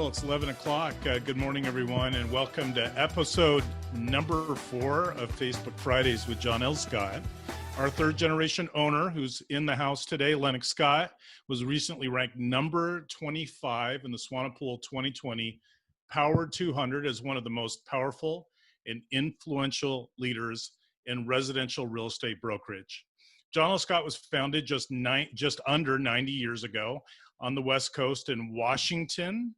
It's 11 o'clock. Good morning, everyone, and welcome to episode number 4 of Facebook Fridays with John L. Scott. Our third generation owner, who's in the house today, Lennox Scott, was recently ranked number 25 in the Swanepoel 2020 Power 200 as one of the most powerful and influential leaders in residential real estate brokerage. John L. Scott was founded just under 90 years ago on the West Coast in Washington,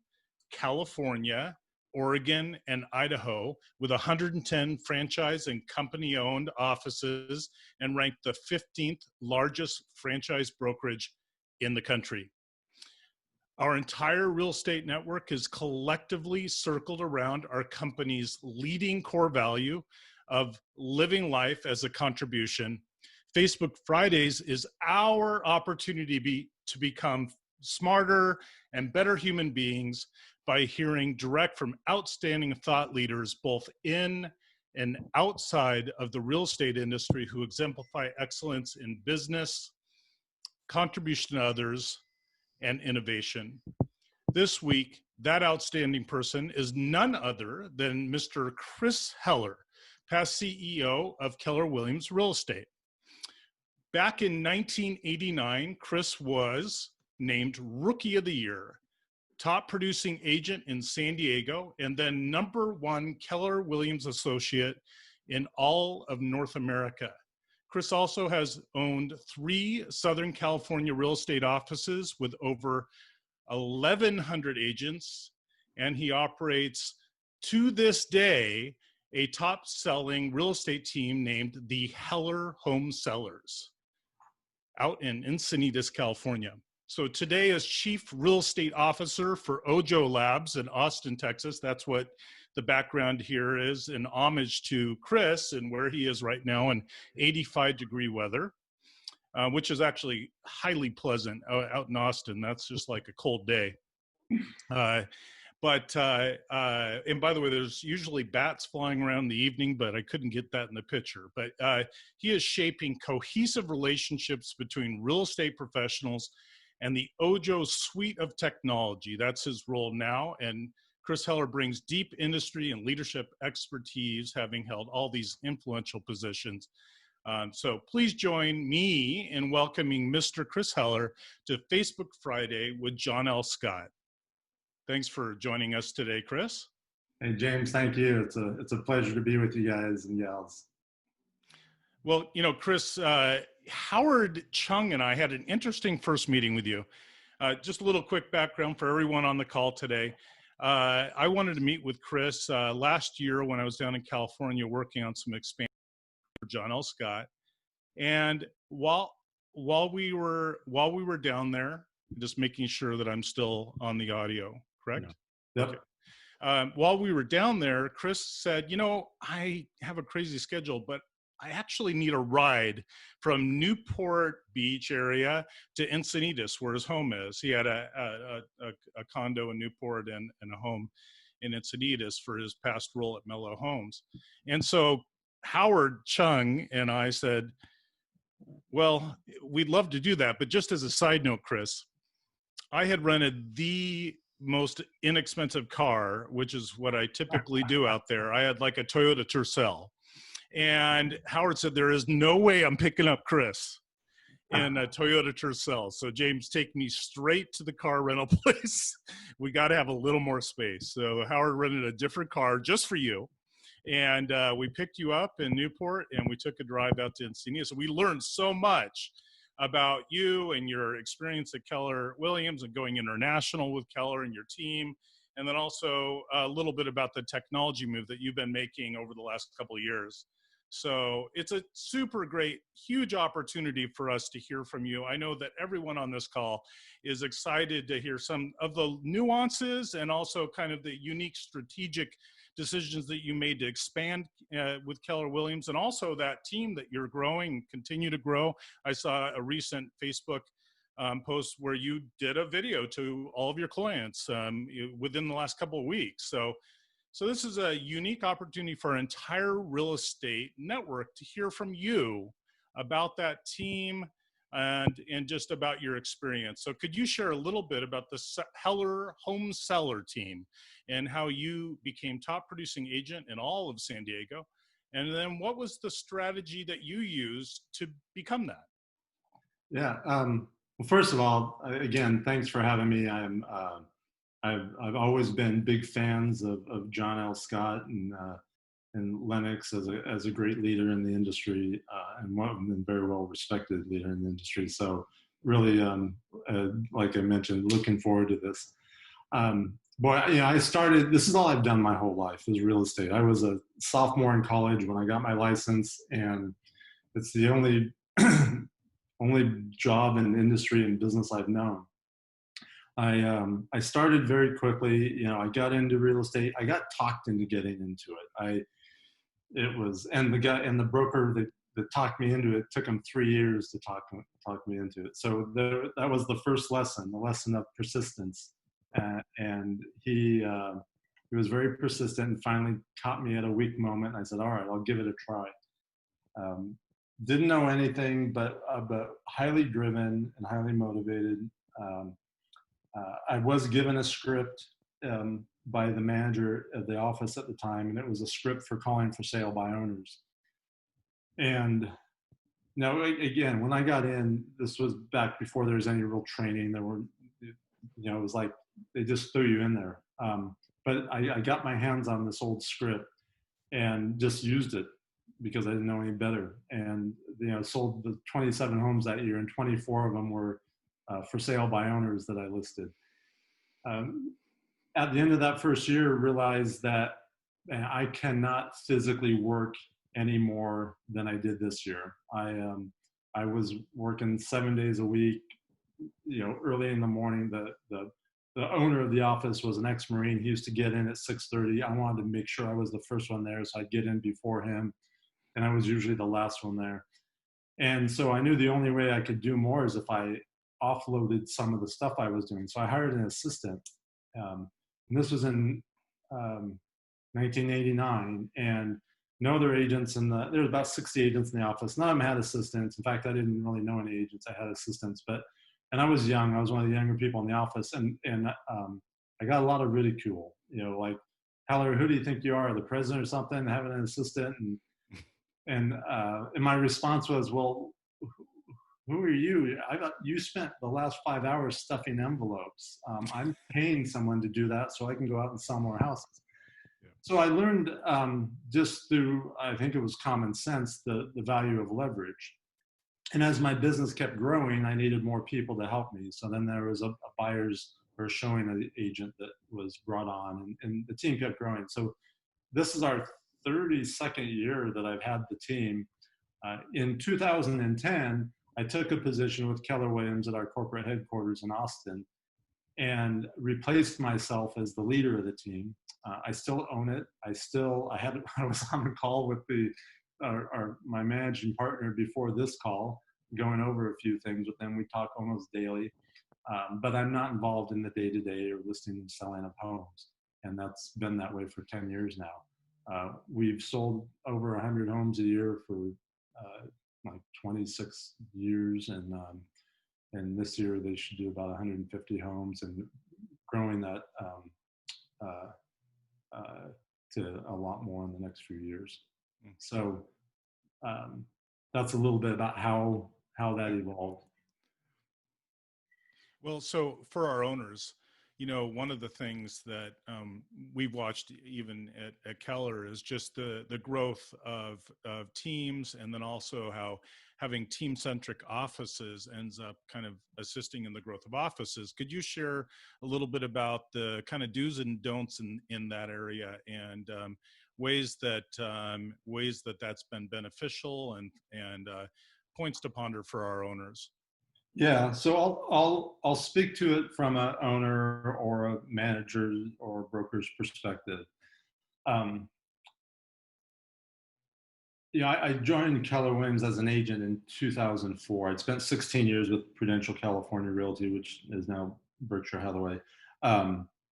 California, Oregon, and Idaho, with 110 franchise and company-owned offices, and ranked the 15th largest franchise brokerage in the country. Our entire real estate network is collectively circled around our company's leading core value of living life as a contribution. Facebook Fridays is our opportunity to become smarter and better human beings by hearing direct from outstanding thought leaders both in and outside of the real estate industry who exemplify excellence in business, contribution to others, and innovation. This week, that outstanding person is none other than Mr. Chris Heller, past CEO of Keller Williams Real Estate. Back in 1989, Chris was named Rookie of the Year, top producing agent in San Diego, and then #1 Keller Williams associate in all of North America. Chris also has owned 3 Southern California real estate offices with over 1,100 agents, and he operates, to this day, a top-selling real estate team named the Heller Home Sellers out in Encinitas, California. So today, as Chief Real Estate Officer for Ojo Labs in Austin, Texas, that's what the background here is, in homage to Chris and where he is right now in 85-degree weather, which is actually highly pleasant out in Austin. That's just like a cold day. And by the way, there's usually bats flying around in the evening, but I couldn't get that in the picture. But he is shaping cohesive relationships between real estate professionals and the Ojo suite of technology. That's his role now. And Chris Heller brings deep industry and leadership expertise, having held all these influential positions. So please join me in welcoming Mr. Chris Heller to Facebook Friday with John L. Scott. Thanks for joining us today, Chris. Hey, James, thank you. It's a pleasure to be with you guys and gals. Well, you know, Chris, Howard Chung and I had an interesting first meeting with you. Just a little quick background for everyone on the call today. I wanted to meet with Chris last year when I was down in California working on some expansion for John L. Scott. And while we were down there, just making sure that I'm still on the audio, correct? Yep. Okay. While we were down there, Chris said, you know, I have a crazy schedule, but I actually need a ride from Newport Beach area to Encinitas, where his home is. He had a condo in Newport and a home in Encinitas for his past role at Mellow Homes. And so Howard Chung and I said, well, we'd love to do that. But just as a side note, Chris, I had rented the most inexpensive car, which is what I typically do out there. I had like a Toyota Tercel. And Howard said, there is no way I'm picking up Chris in a Toyota Tercel. So James, take me straight to the car rental place. We got to have a little more space. So Howard rented a different car just for you. And we picked you up in Newport and we took a drive out to Encinitas. We learned so much about you and your experience at Keller Williams and going international with Keller and your team. And then also a little bit about the technology move that you've been making over the last couple of years. So it's a super great, huge opportunity for us to hear from you. I know that everyone on this call is excited to hear some of the nuances and also kind of the unique strategic decisions that you made to expand with Keller Williams, and also that team that you're growing, continue to grow. I saw a recent Facebook post where you did a video to all of your clients within the last couple of weeks. So this is a unique opportunity for our entire real estate network to hear from you about that team, and just about your experience. So could you share a little bit about the Heller home seller team and how you became top producing agent in all of San Diego? And then what was the strategy that you used to become that? Yeah. Well, first of all, again, thanks for having me. I've always been big fans of John L. Scott and Lennox as a great leader in the industry, and one of them very well respected leader in the industry. So really, like I mentioned, looking forward to this. Boy, I started, this is all I've done my whole life is real estate. I was a sophomore in college when I got my license, and it's the only only job in industry and business I've known. I started very quickly. I got into real estate. I got talked into getting into it. And the broker that talked me into it took him 3 years to talk me into it. So that was the first lesson, the lesson of persistence. And he was very persistent and finally caught me at a weak moment. I said, all right, I'll give it a try. Didn't know anything, but highly driven and highly motivated. I was given a script by the manager of the office at the time, and it was a script for calling for sale by owners. And now, again, when I got in, this was back before there was any real training. It was like they just threw you in there. But I got my hands on this old script and just used it because I didn't know any better. And sold the 27 homes that year, and 24 of them were for sale by owners that I listed. At the end of that first year, realized that I cannot physically work any more than I did this year. I was working 7 days a week, early in the morning. The owner of the office was an ex-Marine. He used to get in at 6:30. I wanted to make sure I was the first one there, so I'd get in before him. And I was usually the last one there. And so I knew the only way I could do more is if I offloaded some of the stuff I was doing. So I hired an assistant. And this was in 1989. And no other agents there was about 60 agents in the office. None of them had assistants. In fact, I didn't really know any agents. I had assistants, and I was young. I was one of the younger people in the office. And I got a lot of ridicule, like, Heller, who do you think you are, the president or something, having an assistant? And my response was, well, who are you? I thought you spent the last 5 hours stuffing envelopes. I'm paying someone to do that so I can go out and sell more houses. Yeah. So I learned just through, I think it was common sense, the value of leverage. And as my business kept growing, I needed more people to help me. So then there was a buyer's or showing agent that was brought on, and the team kept growing. So this is our 32nd year that I've had the team. In 2010, I took a position with Keller Williams at our corporate headquarters in Austin and replaced myself as the leader of the team. I still own it. I was on the call with my managing partner before this call, going over a few things with them. We talk almost daily, but I'm not involved in the day-to-day or listing and selling of homes. And that's been that way for 10 years now. We've sold over 100 homes a year for like 26 years, and this year they should do about 150 homes, and growing that to a lot more in the next few years. So that's a little bit about how that evolved. Well, so for our owners, one of the things that we've watched even at Keller is just the growth of teams, and then also how having team-centric offices ends up kind of assisting in the growth of offices. Could you share a little bit about the kind of do's and don'ts in that area, and ways that that's been beneficial, and points to ponder for our owners? Yeah, so I'll speak to it from an owner or a manager or broker's perspective. I joined Keller Williams as an agent in 2004. I'd spent 16 years with Prudential California Realty, which is now Berkshire Hathaway.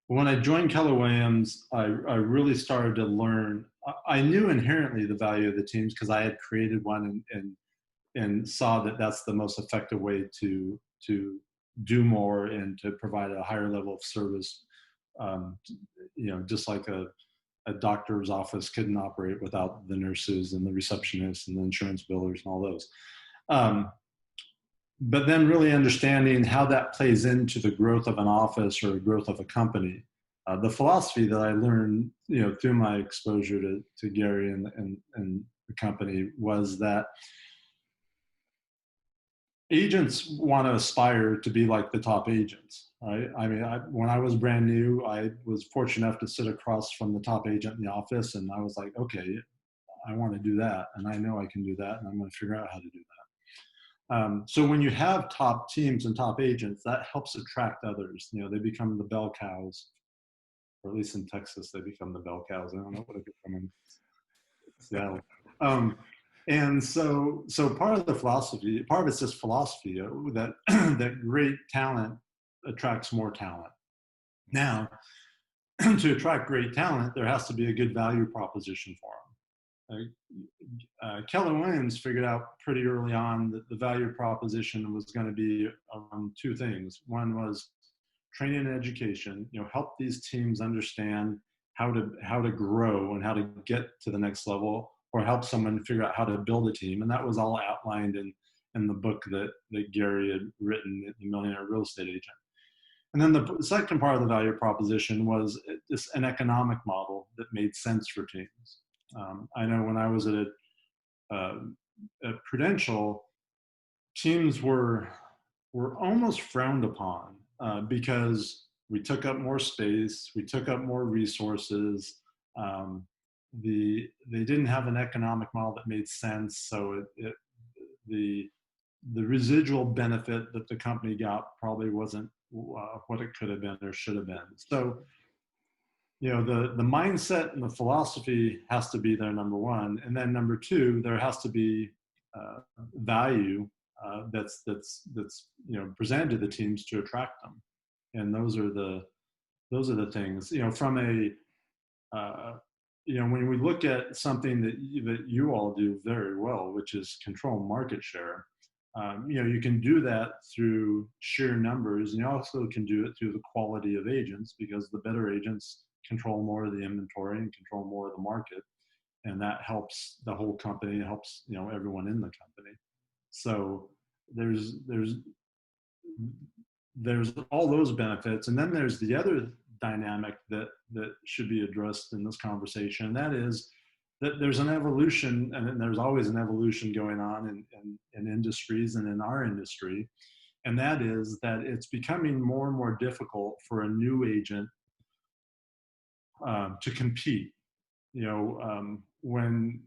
When I joined Keller Williams, I really started to learn. I knew inherently the value of the teams because I had created one and and saw that that's the most effective way to do more and to provide a higher level of service. Um, just like a doctor's office couldn't operate without the nurses and the receptionists and the insurance billers and all those. But then really understanding how that plays into the growth of an office or the growth of a company. The philosophy that I learned, through my exposure to Gary and the company was that agents want to aspire to be like the top agents, right? I mean, when I was brand new, I was fortunate enough to sit across from the top agent in the office, and I was like, okay, I want to do that, and I know I can do that, and I'm going to figure out how to do that. So when you have top teams and top agents, that helps attract others. They become the bell cows, or at least in Texas, they become the bell cows. I don't know what it become in Seattle. And so part of the philosophy, part of it's just philosophy that that great talent attracts more talent. Now, to attract great talent, there has to be a good value proposition for them. Keller Williams figured out pretty early on that the value proposition was going to be two things. One was training and education. Help these teams understand how to grow and how to get to the next level, or help someone figure out how to build a team. And that was all outlined in the book that Gary had written, The Millionaire Real Estate Agent. And then the second part of the value proposition was an economic model that made sense for teams. I know when I was at Prudential, teams were almost frowned upon because we took up more space, we took up more resources. They didn't have an economic model that made sense, so the residual benefit that the company got probably wasn't what it could have been or should have been. So, the mindset and the philosophy has to be there, number one, and then number two, there has to be value that's presented to the teams to attract them, and those are the things. From a when we look at something that you all do very well, which is control market share, you can do that through sheer numbers, and you also can do it through the quality of agents, because the better agents control more of the inventory and control more of the market, and that helps the whole company, helps everyone in the company. So there's all those benefits, and then there's the other dynamic that should be addressed in this conversation, and that is that there's an evolution, and there's always an evolution going on in industries and in our industry, and that is that it's becoming more and more difficult for a new agent to compete. When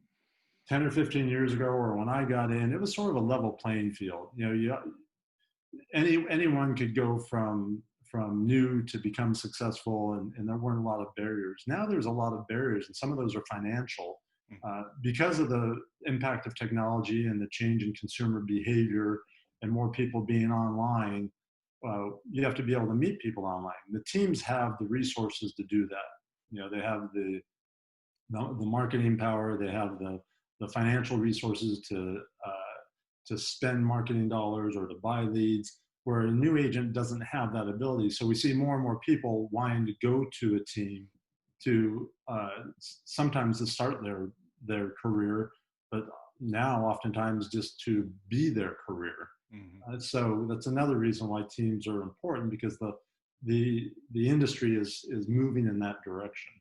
10 or 15 years ago, or when I got in, it was sort of a level playing field. Anyone could go from new to become successful, and there weren't a lot of barriers. Now there's a lot of barriers, and some of those are financial. Because of the impact of technology and the change in consumer behavior and more people being online, you have to be able to meet people online. The teams have the resources to do that. They have the marketing power, they have the financial resources to spend marketing dollars or to buy leads, where a new agent doesn't have that ability. So we see more and more people wanting to go to a team to sometimes to start their career, but now oftentimes just to be their career. Mm-hmm. So that's another reason why teams are important, because the industry is moving in that direction.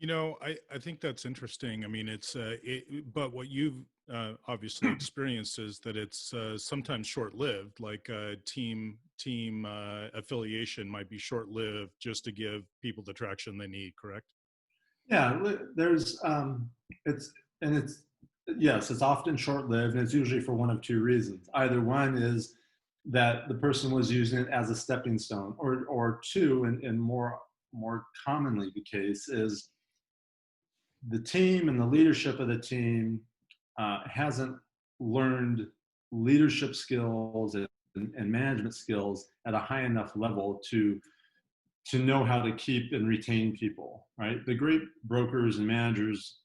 I think that's interesting. I mean, but what you've obviously experienced is that it's sometimes short-lived. Like team affiliation might be short-lived just to give people the traction they need. Correct? Yeah, there's yes, it's often short-lived, and it's usually for one of two reasons. Either one is that the person was using it as a stepping stone, or two, and more commonly the case, is the team and the leadership of the team hasn't learned leadership skills and management skills at a high enough level to know how to keep and retain people, right? The great brokers and managers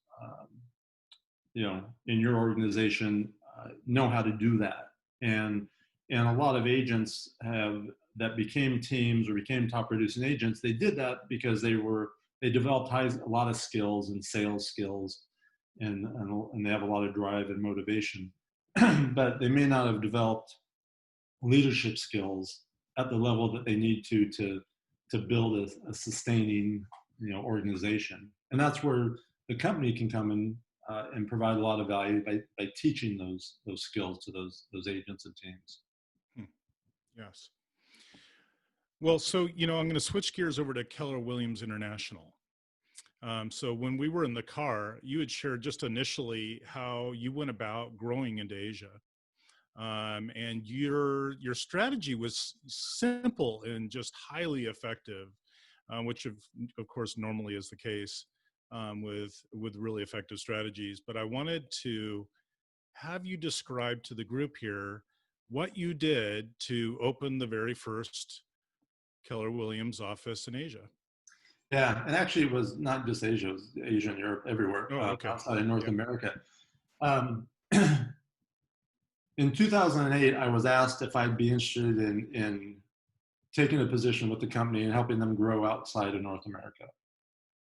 in your organization know how to do that. And a lot of agents that became teams or became top producing agents. They did that because they developed a lot of skills and sales skills, and they have a lot of drive and motivation. But they may not have developed leadership skills at the level that they need to build a sustaining organization. And that's where the company can come in and provide a lot of value by teaching those skills to those agents and teams. Yes. Well, so I'm going to switch gears over to Keller Williams International. So when we were in the car, you had shared just initially how you went about growing into Asia. And your strategy was simple and just highly effective, which of course normally is the case with really effective strategies. But I wanted to have you describe to the group here what you did to open the very first Keller Williams office in Asia. Yeah, and actually it was not just Asia, it was Asia and Europe, everywhere. Oh, okay. Outside of North America. In 2008, I was asked if I'd be interested in taking a position with the company and helping them grow outside of North America.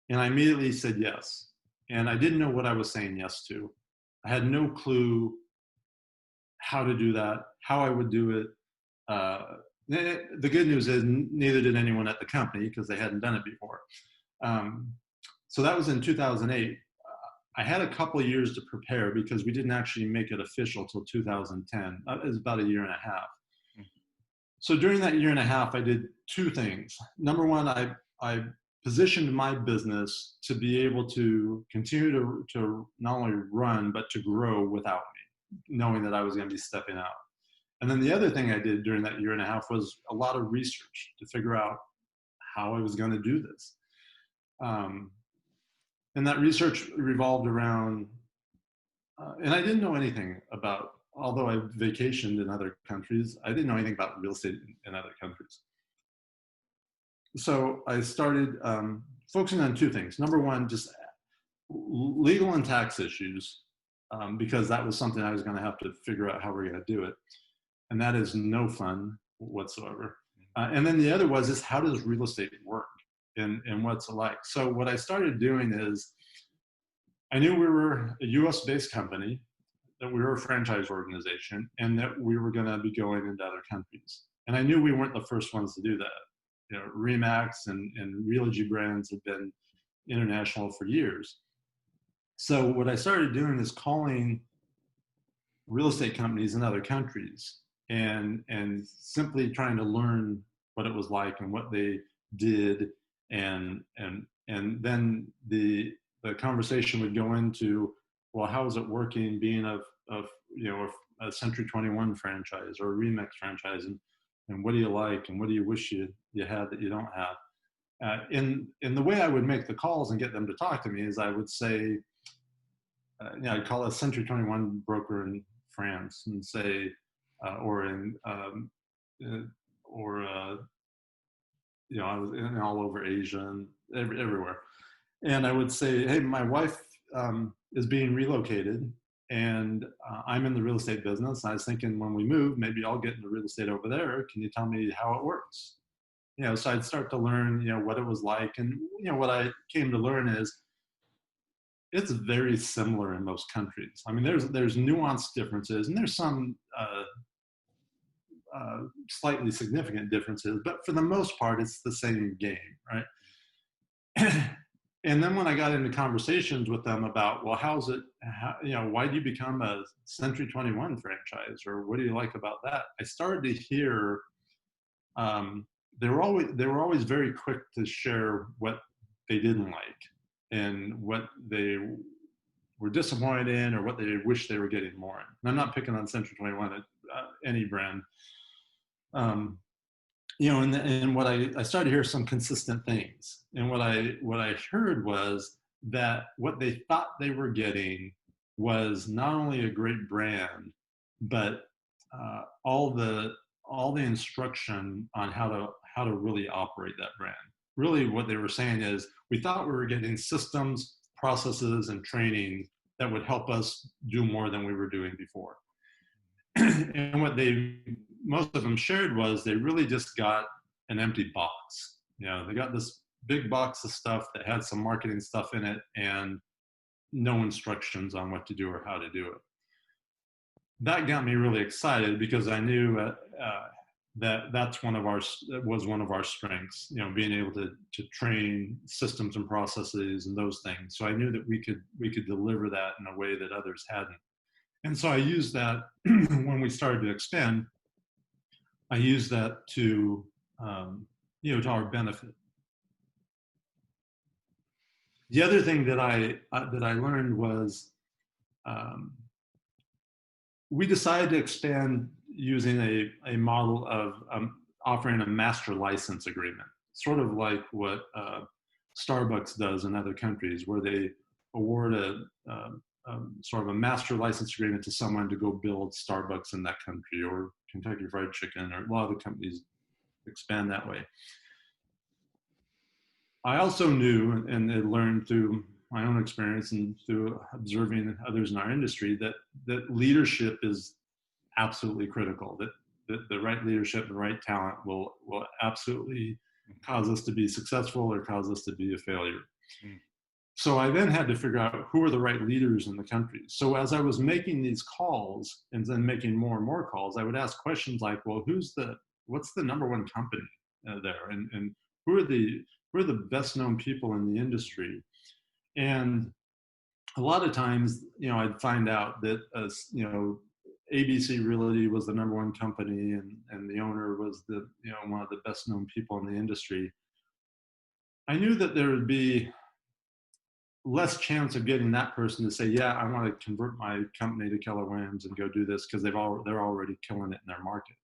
And I immediately said yes. And I didn't know what I was saying yes to. I had no clue how to do that, how I would do it. The good news is neither did anyone at the company because they hadn't done it before. So that was in 2008. I had a couple of years to prepare because we didn't actually make it official till 2010. It was about a year and a half. So during that year and a half, I did two things. Number one, I positioned my business to be able to continue to not only run, but to grow without me, knowing that I was going to be stepping out. And then the other thing I did during that year and a half was a lot of research to figure out how I was going to do this. And that research revolved around, and I didn't know anything about, although I vacationed in other countries, I didn't know anything about real estate in other countries. So I started focusing on two things. Number one, just legal and tax issues, because that was something I was going to have to figure out how we're going to do it. And that is no fun whatsoever. And then the other was how does real estate work and what's it like? So what I started doing is I knew we were a US based company, that we were a franchise organization, and that we were going to be going into other countries. And I knew we weren't the first ones to do that. Remax and Realogy brands have been international for years. So what I started doing is calling real estate companies in other countries and simply trying to learn what it was like and what they did, and then the conversation would go into, well, how is it working being a Century 21 franchise or a Remax franchise, and what do you like and what do you wish you had that you don't have? In the way I would make the calls and get them to talk to me is I would say, I'd call a Century 21 broker in France and say, I was all over Asia and everywhere. And I would say, hey, my wife is being relocated and I'm in the real estate business. I was thinking when we move, maybe I'll get into real estate over there. Can you tell me how it works? So I'd start to learn, what it was like. And, what I came to learn is it's very similar in most countries. I mean, there's nuanced differences and there's some slightly significant differences, but for the most part, it's the same game, right? And then when I got into conversations with them about, well, why do you become a Century 21 franchise, or what do you like about that? I started to hear they were always very quick to share what they didn't like and what they were disappointed in or what they wish they were getting more in. And I'm not picking on Century 21, any brand. And what I started to hear some consistent things. And what I heard was that what they thought they were getting was not only a great brand, but all the instruction on how to really operate that brand. Really what they were saying is, we thought we were getting systems, processes, and training that would help us do more than we were doing before. And what most of them shared was they really just got an empty box. They got this big box of stuff that had some marketing stuff in it and no instructions on what to do or how to do it. That got me really excited because I knew that was one of our strengths, being able to train systems and processes and those things. So I knew that we could deliver that in a way that others hadn't. And so I used that when we started to expand. I used that to to our benefit. The other thing that I learned was we decided to expand using a model of offering a master license agreement, sort of like what Starbucks does in other countries, where they award a sort of a master license agreement to someone to go build Starbucks in that country, or Kentucky Fried Chicken, or a lot of the companies expand that way. I also knew and had learned through my own experience and through observing others in our industry that leadership is absolutely critical, that the right leadership and the right talent will absolutely cause us to be successful or cause us to be a failure. Mm. So I then had to figure out who are the right leaders in the country. So as I was making these calls and then making more and more calls, I would ask questions like, well, what's the number one company there? And who are the best known people in the industry? And a lot of times, I'd find out that, ABC Realty was the number one company and the owner was one of the best known people in the industry. I knew that there would be less chance of getting that person to say, yeah, I want to convert my company to Keller Williams and go do this because they're already killing it in their market.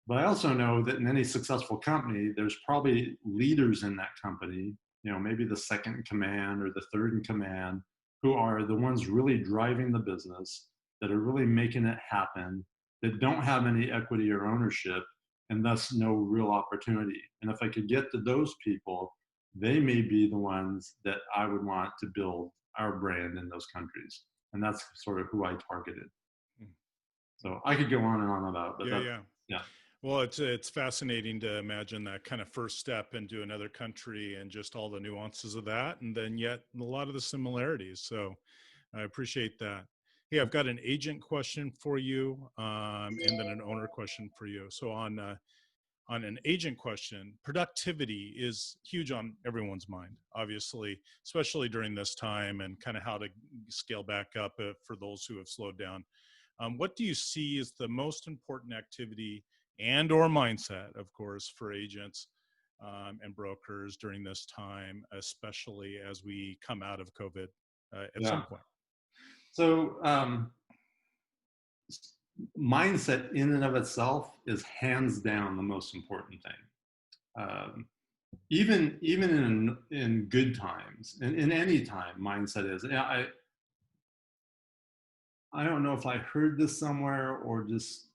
But I also know that in any successful company, there's probably leaders in that company, maybe the second in command or the third in command, who are the ones really driving the business, that are really making it happen, that don't have any equity or ownership, and thus no real opportunity. And if I could get to those people, they may be the ones that I would want to build our brand in those countries. And that's sort of who I targeted. So I could go on and on about it, but yeah. Well, it's fascinating to imagine that kind of first step into another country and just all the nuances of that, and then yet a lot of the similarities. So I appreciate that. Hey, I've got an agent question for you, and then an owner question for you. So on an agent question, productivity is huge on everyone's mind, obviously, especially during this time, and kind of how to scale back up for those who have slowed down. What do you see as the most important activity and or mindset, of course, for agents and brokers during this time, especially as we come out of COVID at some point? So mindset in and of itself is hands down the most important thing. Even in good times, in any time, mindset is. I don't know if I heard this somewhere or just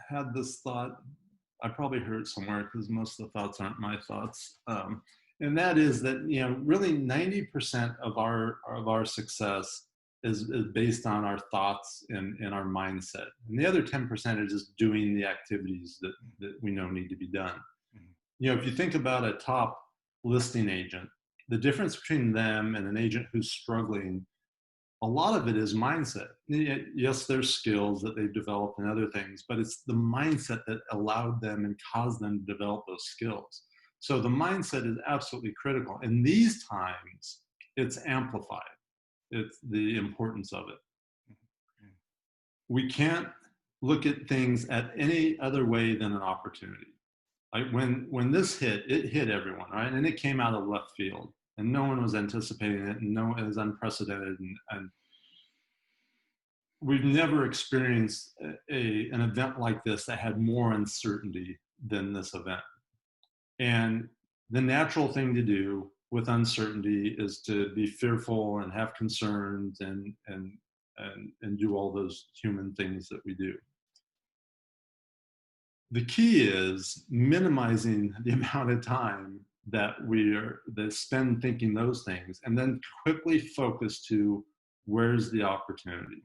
had this thought. I probably heard it somewhere because most of the thoughts aren't my thoughts. And that is that, really 90% of our success is based on our thoughts and our mindset. And the other 10% is just doing the activities that we know need to be done. Mm-hmm. If you think about a top listing agent, the difference between them and an agent who's struggling, a lot of it is mindset. Yes, there's skills that they've developed and other things, but it's the mindset that allowed them and caused them to develop those skills. So the mindset is absolutely critical. In these times, it's amplified. It's the importance of it. We can't look at things at any other way than an opportunity. Like when this hit, it hit everyone, right? And it came out of left field, and no one was anticipating it, and no, it was unprecedented, and we've never experienced an event like this that had more uncertainty than this event. And the natural thing to do with uncertainty is to be fearful and have concerns and do all those human things that we do. The key is minimizing the amount of time that spend thinking those things, and then quickly focus to where's the opportunity?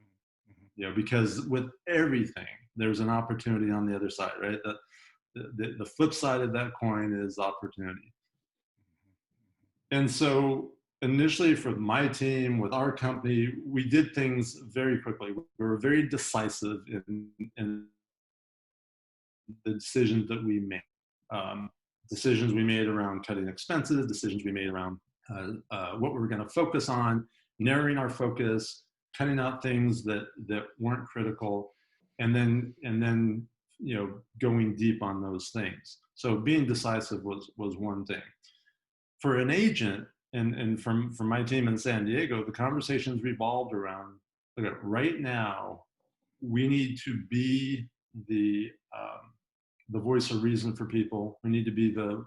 Mhm. Because with everything, there's an opportunity on the other side, right? The flip side of that coin is opportunity. And so initially for my team, with our company, we did things very quickly. We were very decisive in the decisions that we made. Um, Decisions we made around cutting expenses, decisions we made around what we were going to focus on, narrowing our focus, cutting out things that weren't critical, and then going deep on those things. So being decisive was one thing. For an agent, and from my team in San Diego, the conversations revolved around, okay, right now we need to be the voice of reason for people. We need to be the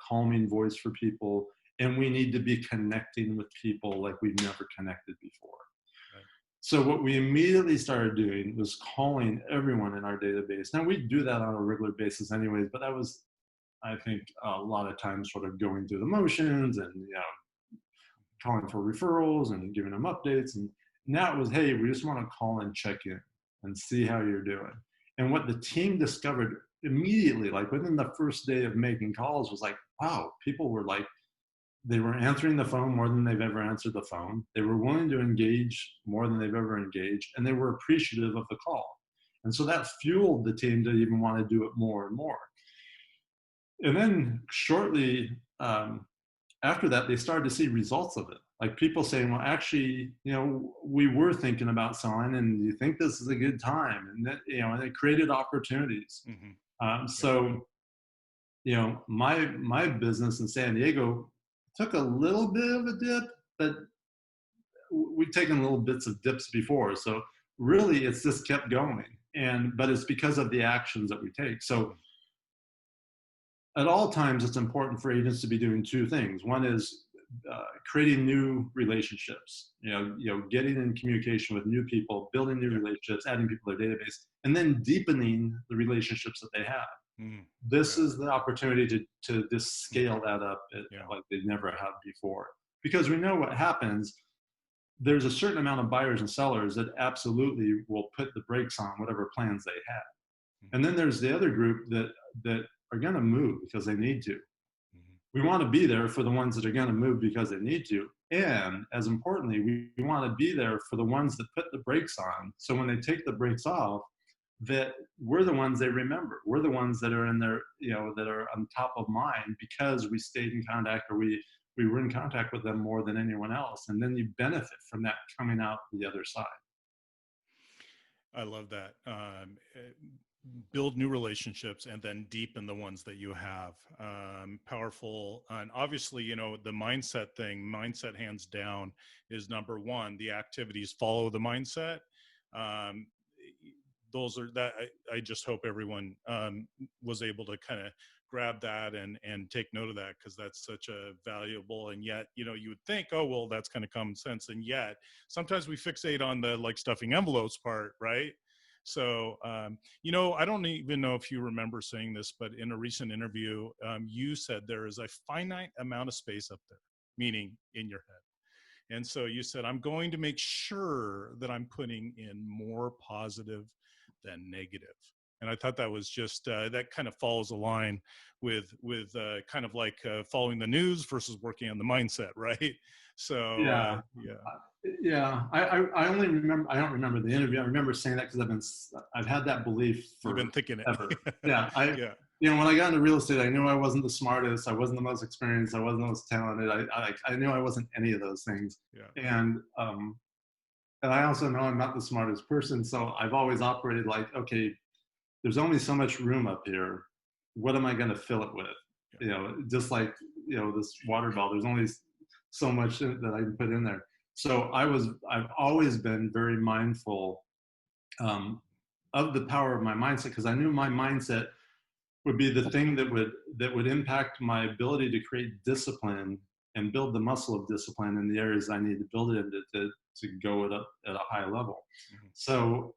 calming voice for people, and we need to be connecting with people like we've never connected before. Right. So what we immediately started doing was calling everyone in our database. Now we do that on a regular basis anyways, but that was, I think, a lot of times sort of going through the motions and calling for referrals and giving them updates. And now it was, hey, we just want to call and check in and see how you're doing. And what the team discovered immediately, like within the first day of making calls, was like, wow, people were like, they were answering the phone more than they've ever answered the phone. They were willing to engage more than they've ever engaged, and they were appreciative of the call. And so that fueled the team to even want to do it more and more. And then shortly after that, they started to see results of it. Like people saying, well, actually, we were thinking about selling, and you think this is a good time. And that, and it created opportunities. So, my business in San Diego took a little bit of a dip, but we've taken little bits of dips before. So really it's just kept going. But it's because of the actions that we take. So at all times, it's important for agents to be doing two things. One is creating new relationships, getting in communication with new people, building new relationships, adding people to their database, and then deepening the relationships that they have. This is the opportunity to just scale that up like they never have before. Because we know what happens. There's a certain amount of buyers and sellers that absolutely will put the brakes on whatever plans they have. And then there's the other group that are going to move because they need to. We want to be there for the ones that are going to move because they need to. And as importantly, we want to be there for the ones that put the brakes on. So when they take the brakes off, that we're the ones they remember. We're the ones that are in their, that are on top of mind because we stayed in contact, or we were in contact with them more than anyone else. And then you benefit from that coming out the other side. I love that. Build new relationships and then deepen the ones that you have. Powerful. And obviously, the mindset hands down is number one. The activities follow the mindset. Those are that I just hope everyone was able to kind of grab that and take note of that, because that's such a valuable, and yet, you would think, oh, well, that's kind of common sense. And yet sometimes we fixate on the like stuffing envelopes part, right? So, I don't even know if you remember saying this, but in a recent interview, you said there is a finite amount of space up there, meaning in your head. And so you said, I'm going to make sure that I'm putting in more positive than negative. And I thought that was just, that kind of follows a line with kind of like following the news versus working on the mindset, right? So, yeah. I only remember, I don't remember the interview. I remember saying that because I've had that belief for you've been thinking it. ever. When I got into real estate, I knew I wasn't the smartest. I wasn't the most experienced. I wasn't the most talented. I knew I wasn't any of those things. And I also know I'm not the smartest person. So I've always operated like, okay, there's only so much room up here. What am I going to fill it with? Just like, this water bottle, there's only so much that I can put in there. So I've always been very mindful of the power of my mindset, because I knew my mindset would be the thing that would impact my ability to create discipline and build the muscle of discipline in the areas I need to build it in to go it up at a high level. So,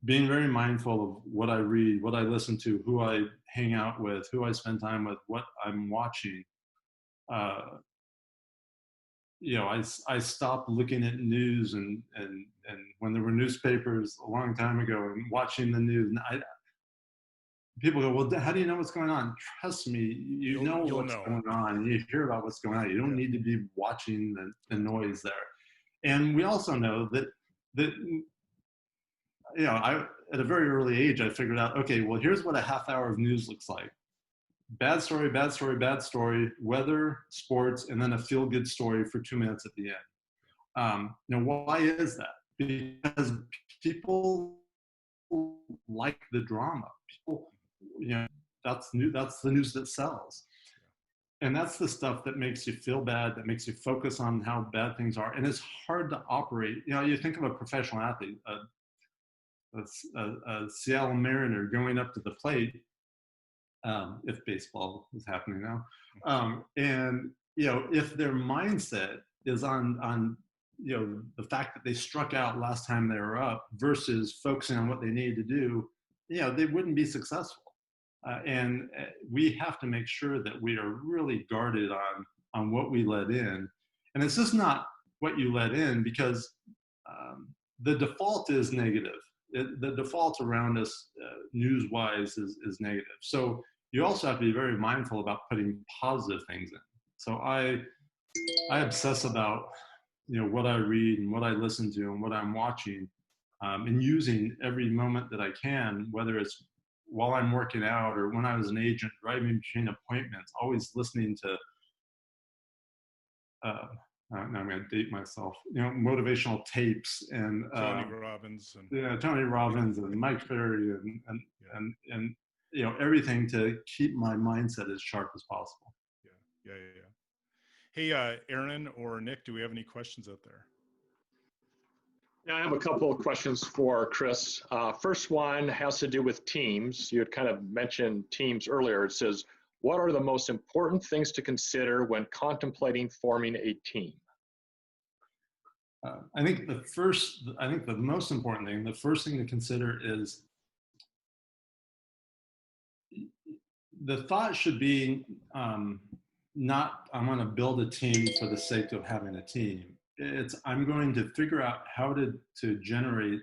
being very mindful of what I read, what I listen to, who I hang out with, who I spend time with, what I'm watching, I stopped looking at news and when there were newspapers a long time ago and watching the news. And people go, well, how do you know what's going on? Trust me, you know You'll what's know. going on. You hear about what's going on. You don't need to be watching the noise there. And we also know that I at a very early age I figured out, okay, well, here's what a half hour of news looks like. Bad story, bad story, bad story, weather, sports, and then a feel-good story for 2 minutes at the end. Why is that? Because people like the drama. People, that's the news that sells. And that's the stuff that makes you feel bad, that makes you focus on how bad things are. And it's hard to operate. You think of a professional athlete, a Seattle Mariner going up to the plate, if baseball is happening now. And, if their mindset is on the fact that they struck out last time they were up versus focusing on what they need to do, they wouldn't be successful. And we have to make sure that we are really guarded on what we let in. And it's just not what you let in, because the default is negative. The default around us, news-wise, is negative. So you also have to be very mindful about putting positive things in. So I obsess about what I read and what I listen to and what I'm watching, and using every moment that I can, whether it's while I'm working out or when I was an agent driving between appointments, always listening to now I'm going to date myself, motivational tapes and Tony Robbins and Tony Robbins and Mike Ferry and everything to keep my mindset as sharp as possible. Yeah. Hey, Aaron or Nick, do we have any questions out there? Yeah, I have a couple of questions for Chris. First one has to do with teams. You had kind of mentioned teams earlier. It says, what are the most important things to consider when contemplating forming a team? I think the most important thing, the first thing to consider is the thought should be not I'm going to build a team for the sake of having a team. It's I'm going to figure out how to generate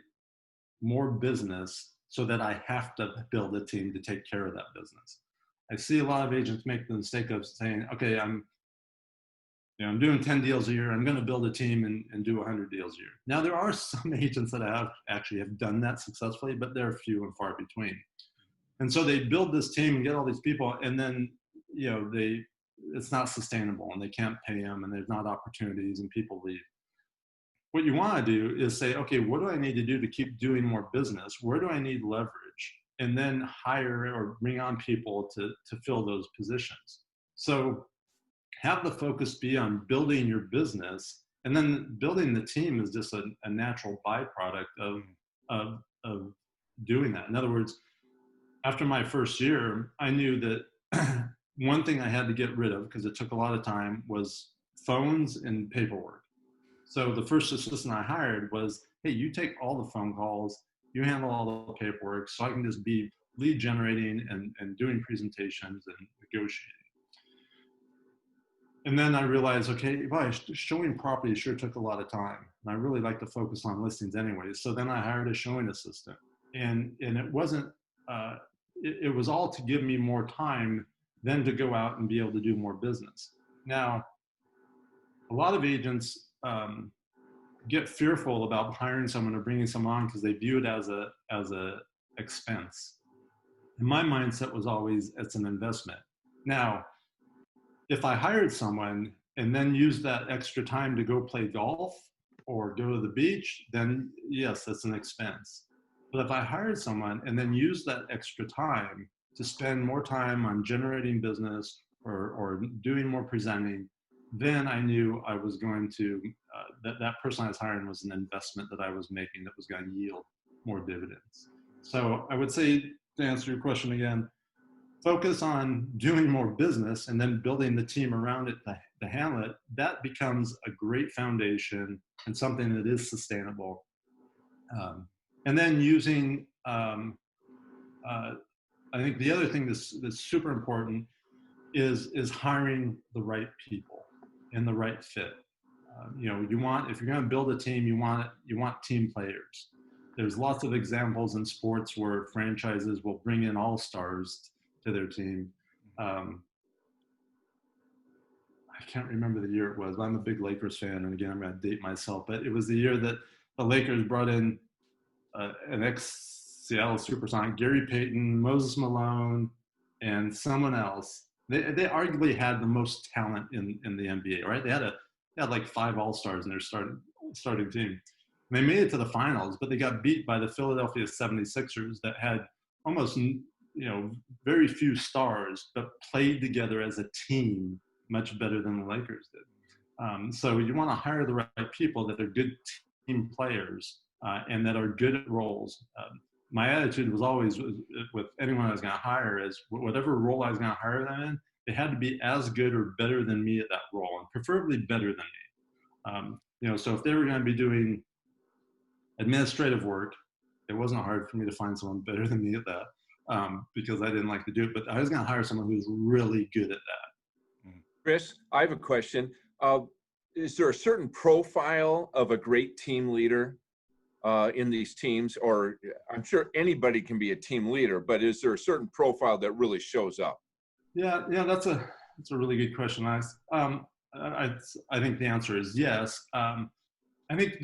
more business so that I have to build a team to take care of that business. I see a lot of agents make the mistake of saying, okay, I'm doing 10 deals a year. I'm going to build a team and do 100 deals a year. Now, there are some agents that have done that successfully, but they're few and far between. And so they build this team and get all these people, and then, it's not sustainable and they can't pay them and there's not opportunities and people leave. What you want to do is say, okay, what do I need to do to keep doing more business? Where do I need leverage? And then hire or bring on people to fill those positions. So have the focus be on building your business, and then building the team is just a natural byproduct of doing that. In other words, after my first year, I knew that one thing I had to get rid of, because it took a lot of time, was phones and paperwork. So the first assistant I hired was, hey, you take all the phone calls, you handle all the paperwork, so I can just be lead generating and doing presentations and negotiating. And then I realized, okay, well, showing property sure took a lot of time. And I really like to focus on listings anyway. So then I hired a showing assistant. And it wasn't, it was all to give me more time then to go out and be able to do more business. Now, a lot of agents get fearful about hiring someone or bringing someone on because they view it as a expense. And my mindset was always, it's an investment. Now, if I hired someone and then used that extra time to go play golf or go to the beach, then yes, that's an expense. But if I hired someone and then used that extra time to spend more time on generating business or doing more presenting, then I knew I was going to, that person I was hiring was an investment that I was making that was going to yield more dividends. So I would say, to answer your question again, focus on doing more business and then building the team around it to handle it. That becomes a great foundation and something that is sustainable. And then using, I think the other thing that's super important is hiring the right people and the right fit. if you're going to build a team, you want team players. There's lots of examples in sports where franchises will bring in all-stars to their team. I can't remember the year it was. I'm a big Lakers fan, and again, I'm going to date myself, but it was the year that the Lakers brought in an ex-Seattle Supersonic, Gary Payton, Moses Malone, and someone else. They arguably had the most talent in the NBA, right? They had like 5 all-stars in their starting team. And they made it to the finals, but they got beat by the Philadelphia 76ers that had almost, very few stars, but played together as a team much better than the Lakers did. So you want to hire the right people that are good team players and that are good at roles. My attitude was always with anyone I was going to hire is whatever role I was going to hire them in, they had to be as good or better than me at that role, and preferably better than me. So if they were going to be doing administrative work, it wasn't hard for me to find someone better than me at that because I didn't like to do it. But I was going to hire someone who's really good at that. Chris, I have a question. Is there a certain profile of a great team leader in these teams? Or I'm sure anybody can be a team leader, but is there a certain profile that really shows up? Yeah, that's a really good question, Alex. I think the answer is yes. I think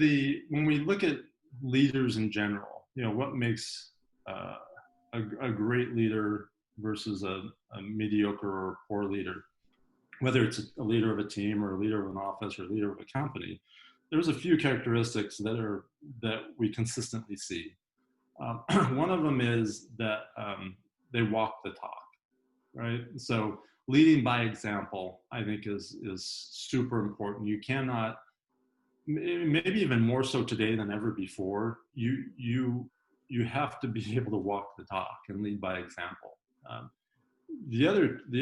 when we look at leaders in general, what makes a great leader versus a mediocre or poor leader, whether it's a leader of a team or a leader of an office or a leader of a company, there's a few characteristics that we consistently see. One of them is that they walk the talk, right? So leading by example, I think is super important. You cannot, maybe even more so today than ever before, you have to be able to walk the talk and lead by example. The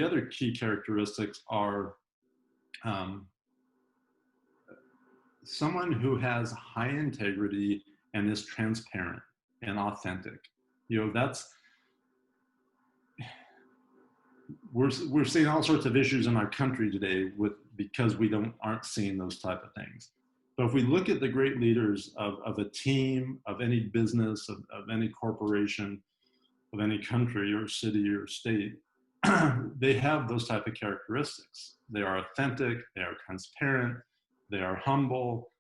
other key characteristics are someone who has high integrity and is transparent and authentic. We're seeing all sorts of issues in our country today because we aren't seeing those type of things. But if we look at the great leaders of a team, of any business, of any corporation, of any country or city or state, they have those type of characteristics. They are authentic, they are transparent, they are humble.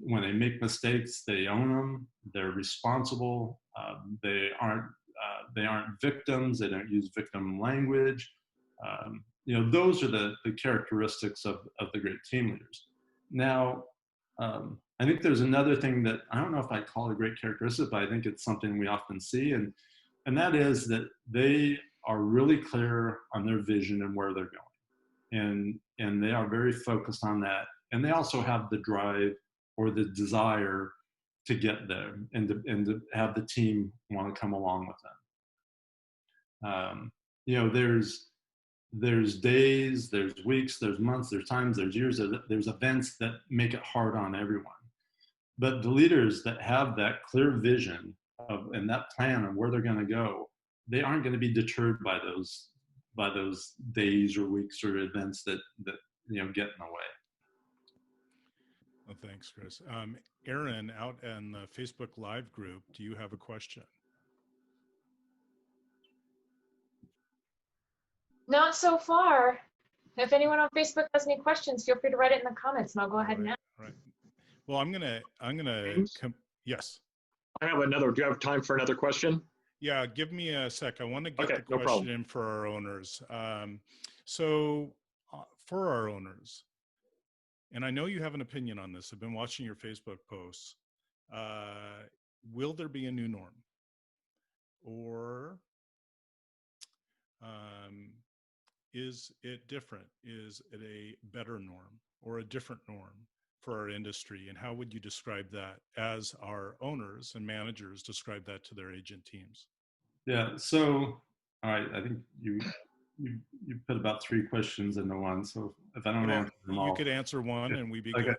When they make mistakes, they own them. They're responsible. They aren't victims. They don't use victim language. Those are the characteristics of the great team leaders. Now, I think there's another thing that I don't know if I call a great characteristic, but I think it's something we often see, and that is that they are really clear on their vision and where they're going, and they are very focused on that, and they also have the drive or the desire to get there and to have the team want to come along with them. There's days, there's weeks, there's months, there's times, there's years, there's events that make it hard on everyone. But the leaders that have that clear vision and that plan of where they're going to go, they aren't going to be deterred by those days or weeks or events that get in the way. Well, thanks, Chris. Aaron, out in the Facebook Live group, do you have a question? Not so far. If anyone on Facebook has any questions, feel free to write it in the comments, and I'll go ahead and ask. Right. Well, I'm gonna. Yes. I have another. Do you have time for another question? Yeah, give me a sec. I want to get Okay, the no question problem. in for our owners. So for our owners, and I know you have an opinion on this. I've been watching your Facebook posts. Will there be a new norm? Or is it different? Is it a better norm or a different norm for our industry? And how would you describe that as our owners and managers describe that to their agent teams? Yeah. So, all right. I think you put about 3 questions into one. So if I don't answer them all, you could answer one and we'd be okay.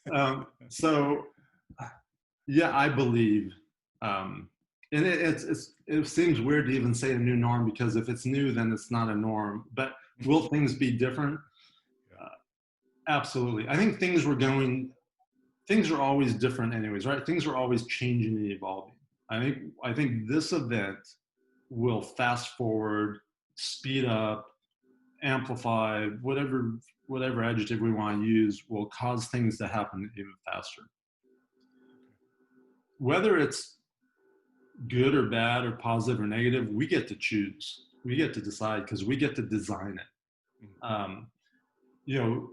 Good. So, yeah, I believe, and it seems weird to even say a new norm, because if it's new, then it's not a norm. But will things be different? Absolutely. I think things are always different anyways, right? Things are always changing and evolving. I think this event will fast forward, speed up, amplify, whatever adjective we want to use, will cause things to happen even faster. Whether it's good or bad or positive or negative, we get to choose. We get to decide because we get to design it.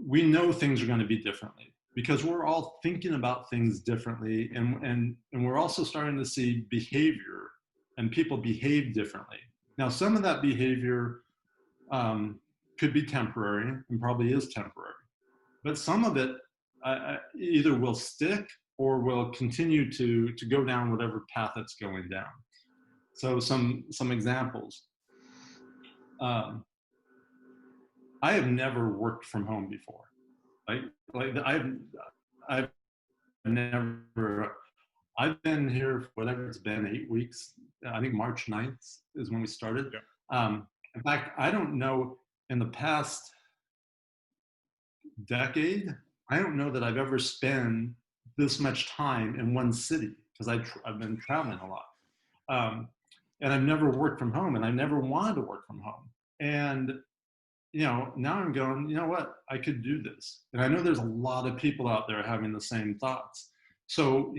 We know things are going to be differently because we're all thinking about things differently, and we're also starting to see behavior and people behave differently. Now, some of that behavior could be temporary and probably is temporary, but some of it either will stick or will continue to go down whatever path it's going down. So some examples. I have never worked from home before. I've been here for whatever it's been, 8 weeks. I think March 9th is when we started. Yeah. In fact, I don't know, in the past decade, I don't know that I've ever spent this much time in one city because I've been traveling a lot. And I've never worked from home, and I never wanted to work from home. And now I'm going, you know what, I could do this. And I know there's a lot of people out there having the same thoughts. So,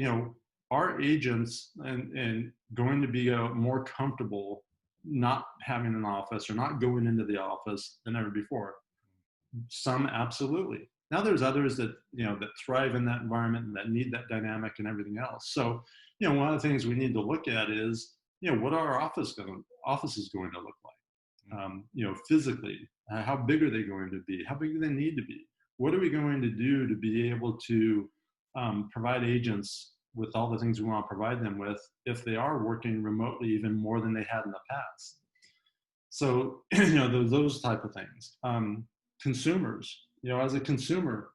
our agents and going to be more comfortable not having an office or not going into the office than ever before. Some absolutely. Now there's others that, that thrive in that environment and that need that dynamic and everything else. So, one of the things we need to look at is, what are our offices going to look like? Physically, how big are they going to be? How big do they need to be? What are we going to do to be able to provide agents with all the things we want to provide them with if they are working remotely even more than they had in the past? So, those type of things. Consumers, as a consumer,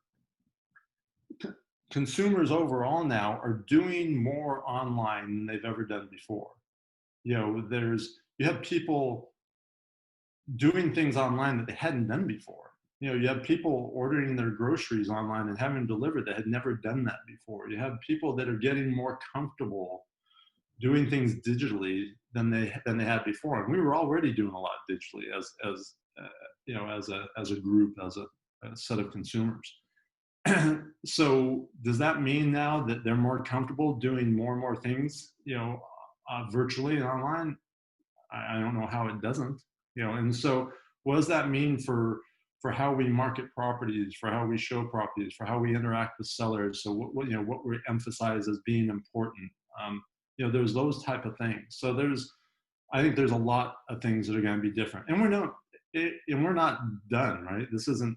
consumers overall now are doing more online than they've ever done before. You have people doing things online that they hadn't done before. You have people ordering their groceries online and having them delivered that had never done that before. You have people that are getting more comfortable doing things digitally than they had before. And we were already doing a lot digitally as a group, as a set of consumers. So does that mean now that they're more comfortable doing more and more things, virtually and online? I don't know how it doesn't, and so what does that mean for how we market properties, for how we show properties, for how we interact with sellers? So what we emphasize as being important, there's those type of things. So I think there's a lot of things that are going to be different, and we're not done, right? This isn't,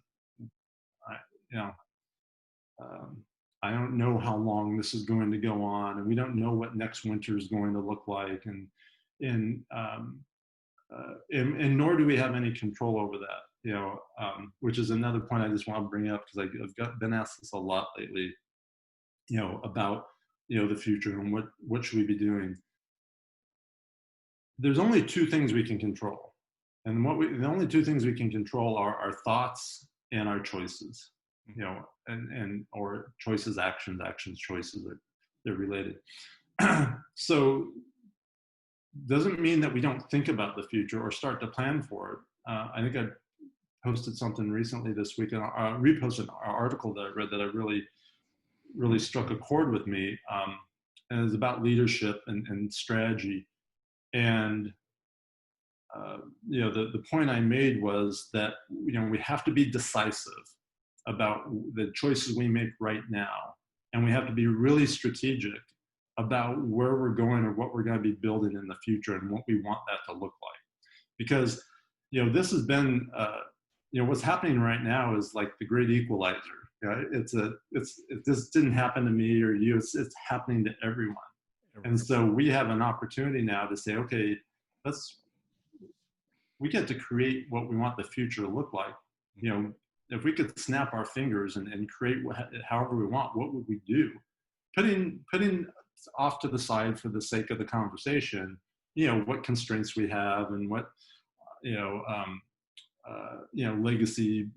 I don't know how long this is going to go on, and we don't know what next winter is going to look like, and nor do we have any control over that, which is another point I just want to bring up because I've been asked this a lot lately, about, the future and what should we be doing. There's only two things we can control. And the only two things we can control are our thoughts and our choices, or choices, actions, choices, they're related. So doesn't mean that we don't think about the future or start to plan for it. I think I posted something recently this week, and I reposted an article that I read that I really struck a chord with me. And it's about leadership and strategy. And the point I made was that we have to be decisive about the choices we make right now, and we have to be really strategic about where we're going or what we're going to be building in the future and what we want that to look like. Because this has been what's happening right now is like the great equalizer. This didn't happen to me or you. It's happening to everyone. And so we have an opportunity now to say, okay, we get to create what we want the future to look like. If we could snap our fingers and create however we want, what would we do? Putting off to the side for the sake of the conversation, what constraints we have and what, legacy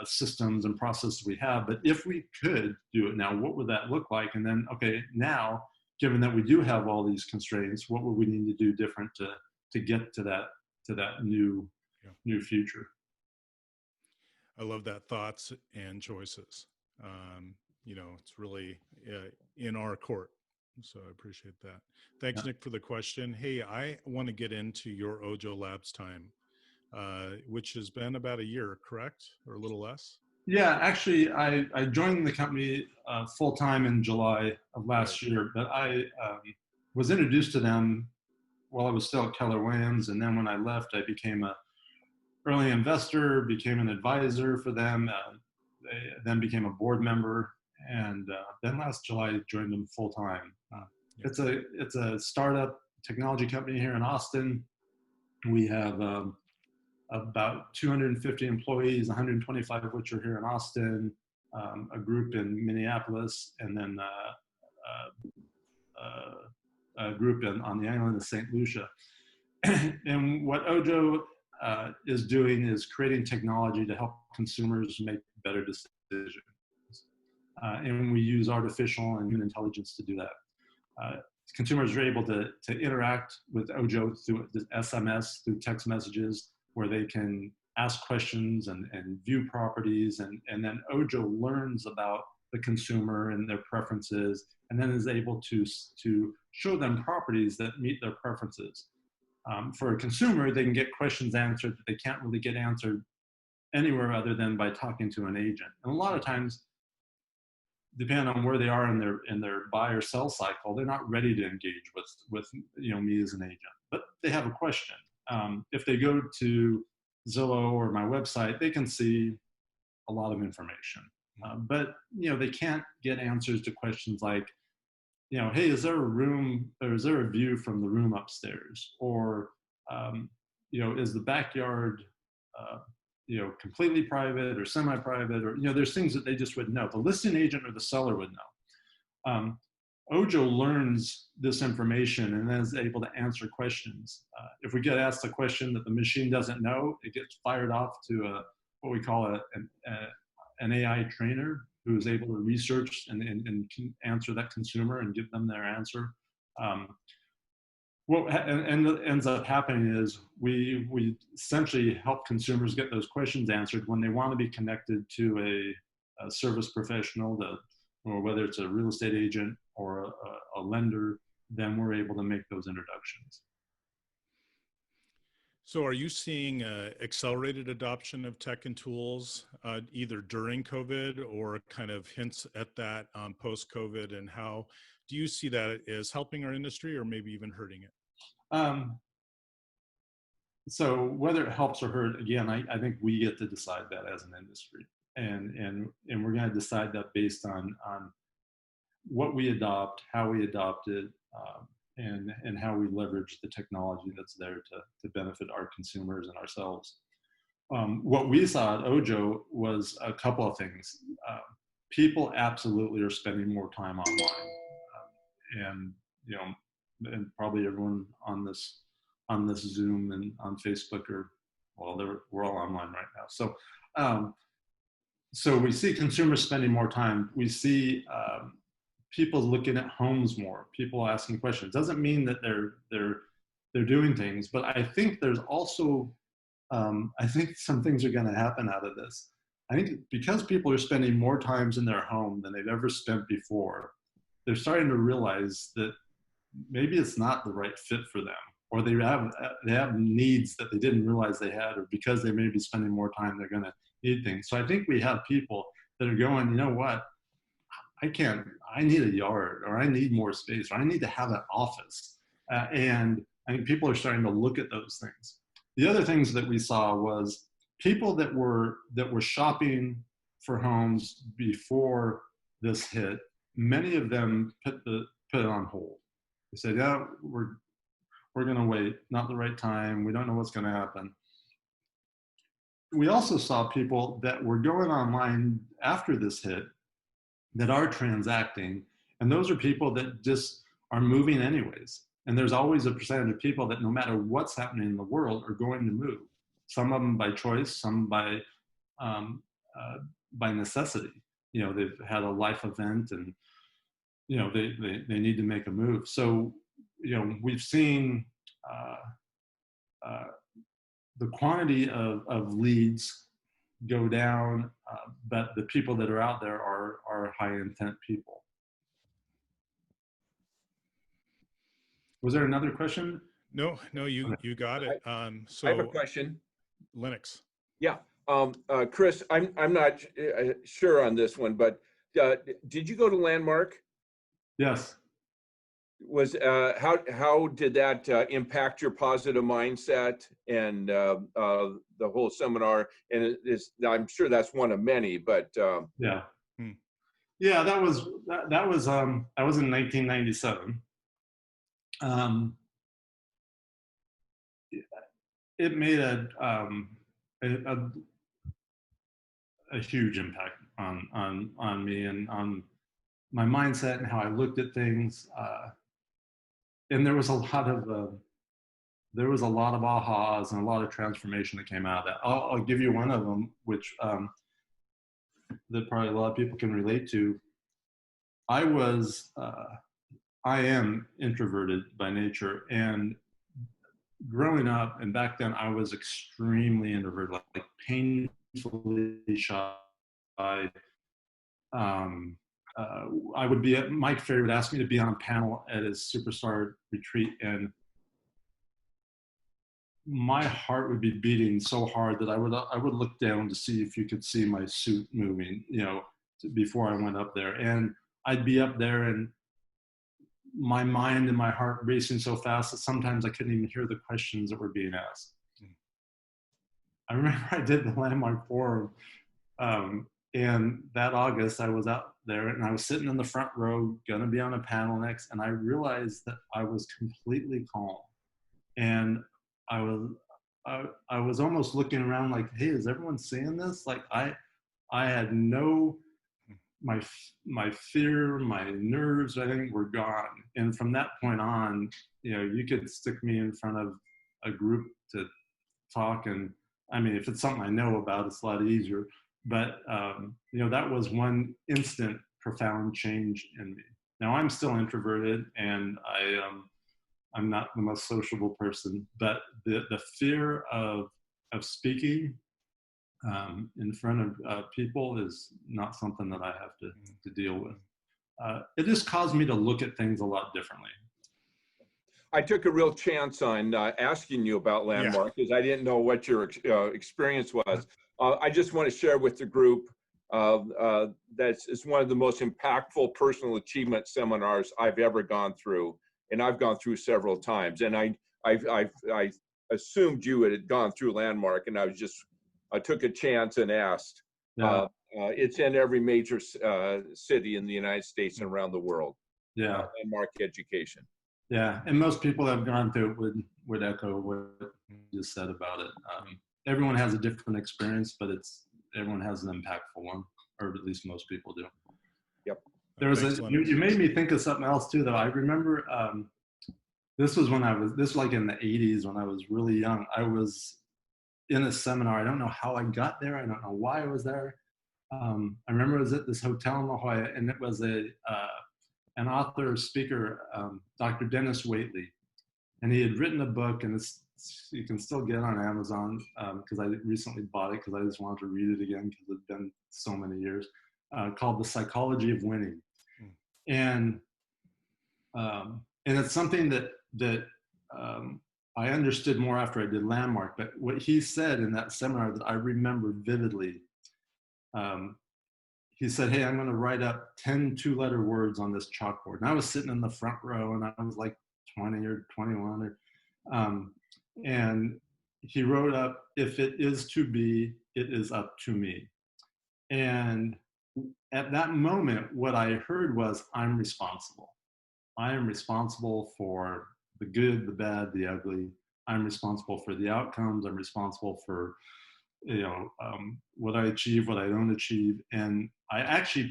systems and processes we have. But if we could do it now, what would that look like? And then, okay, now, given that we do have all these constraints, what would we need to do different to get to that new future? I love that, thoughts and choices. It's really in our court. So I appreciate that. Thanks, Nick, for the question. Hey, I want to get into your Ojo Labs time, which has been about a year, correct? Or a little less? Yeah, actually, I joined the company full time in July of last year, but I was introduced to them while I was still at Keller Williams. And then when I left, I became a early investor, became an advisor for them, then became a board member. And then last July, I joined them full time. It's a startup technology company here in Austin. We have about 250 employees, 125 of which are here in Austin, a group in Minneapolis, and then a group on the island of St. Lucia. And what Ojo is doing is creating technology to help consumers make better decisions. And we use artificial and human intelligence to do that. Consumers are able to interact with Ojo through the SMS, through text messages, where they can ask questions and view properties. And then Ojo learns about the consumer and their preferences, and then is able to show them properties that meet their preferences. For a consumer, they can get questions answered that they can't really get answered anywhere other than by talking to an agent. And a lot of times, depending on where they are in their buy or sell cycle, they're not ready to engage with me as an agent, but they have a question. If they go to Zillow or my website, they can see a lot of information, but they can't get answers to questions like, hey, is there a room, or is there a view from the room upstairs, or is the backyard completely private or semi-private, or there's things that they just wouldn't know. The listing agent or the seller would know. Ojo learns this information and then is able to answer questions. If we get asked a question that the machine doesn't know, it gets fired off to what we call an AI trainer who is able to research and can answer that consumer and give them their answer. What ends up happening is we essentially help consumers get those questions answered when they want to be connected to a service professional, or whether it's a real estate agent or a lender, then we're able to make those introductions. So are you seeing accelerated adoption of tech and tools either during COVID or kind of hints at that post-COVID? And how do you see that as helping our industry or maybe even hurting it? So whether it helps or hurt, again, I think we get to decide that as an industry. And we're going to decide that based on what we adopt, how we adopt it, and how we leverage the technology that's there to benefit our consumers and ourselves. What we saw at Ojo was a couple of things. People absolutely are spending more time online, and probably everyone on this Zoom and on Facebook we're all online right now. So we see consumers spending more time. We see people looking at homes more, people asking questions. Doesn't mean that they're doing things, but I think there's also, I think some things are going to happen out of this. I think because people are spending more times in their home than they've ever spent before, they're starting to realize that maybe it's not the right fit for them, or they have needs that they didn't realize they had, or because they may be spending more time, they're going to need things. So I think we have people that are going, you know what, I need a yard, or I need more space, or I need to have an office. And I think people are starting to look at those things. The other things that we saw was people that were shopping for homes before this hit. Many of them put it on hold. They said, yeah, we're going to wait, not the right time. We don't know what's going to happen. We also saw people that were going online after this hit that are transacting, and those are people that just are moving anyways. And there's always a percentage of people that no matter what's happening in the world are going to move. Some of them by choice, some by by necessity. You know, they've had a life event, and you know they need to make a move. So you know, we've seen the quantity of leads go down, but the people that are out there are high intent people. Was there another question? No, you got it. So I have a question. Lennox. Yeah. Chris, I'm not sure on this one, but did you go to Landmark? Yes. Was how did that impact your positive mindset and the whole seminar? And I'm sure that's one of many, but Yeah. Hmm. Yeah, that was that was in 1997. It made a huge impact on me and on my mindset and how I looked at things. And there was a lot of ahas and a lot of transformation that came out of that. I'll give you one of them, which that probably a lot of people can relate to. I am introverted by nature, and growing up, and back then I was extremely introverted, like painfully shy. I would be at, Mike Ferry would ask me to be on a panel at his superstar retreat, and my heart would be beating so hard that I would look down to see if you could see my suit moving, you know, before I went up there. And I'd be up there and my mind and my heart racing so fast that sometimes I couldn't even hear the questions that were being asked. I remember I did the Landmark Forum, and that August I was out there and I was sitting in the front row, gonna be on a panel next, and I realized that I was completely calm. And I was almost looking around like, hey, is everyone seeing this? Like I had no, my fear, my nerves, I think were gone. And from that point on, you know, you could stick me in front of a group to talk. And I mean, if it's something I know about, it's a lot easier. But, you know, that was one instant profound change in me. Now I'm still introverted and I'm not the most sociable person, but the fear of speaking in front of people is not something that I have to deal with. It just caused me to look at things a lot differently. I took a real chance on asking you about Landmark because I didn't know what your experience was. I just want to share with the group it's one of the most impactful personal achievement seminars I've ever gone through, and I've gone through several times. And I assumed you had gone through Landmark, and I took a chance and asked. Yeah. It's in every major city in the United States and around the world. Yeah. Landmark education. Yeah, and most people that have gone through it would echo what you just said about it. Everyone has a different experience, but everyone has an impactful one, or at least most people do. Yep. There was you made me think of something else too, though. I remember this was like in the 80s when I was really young. I was in a seminar. I don't know how I got there. I don't know why I was there. I remember I was at this hotel in La Jolla, and it was an author speaker, Dr. Dennis Waitley, and he had written a book, and you can still get it on Amazon because I recently bought it because I just wanted to read it again because it's been so many years, called The Psychology of Winning. And it's something that I understood more after I did Landmark, but what he said in that seminar that I remember vividly, he said, hey, I'm going to write up 10 two-letter words on this chalkboard. And I was sitting in the front row, and I was like 20 or 21. And he wrote up, if it is to be, it is up to me. And at that moment, what I heard was, I'm responsible. I am responsible for the good, the bad, the ugly. I'm responsible for the outcomes. I'm responsible for what I achieve, what I don't achieve. And I actually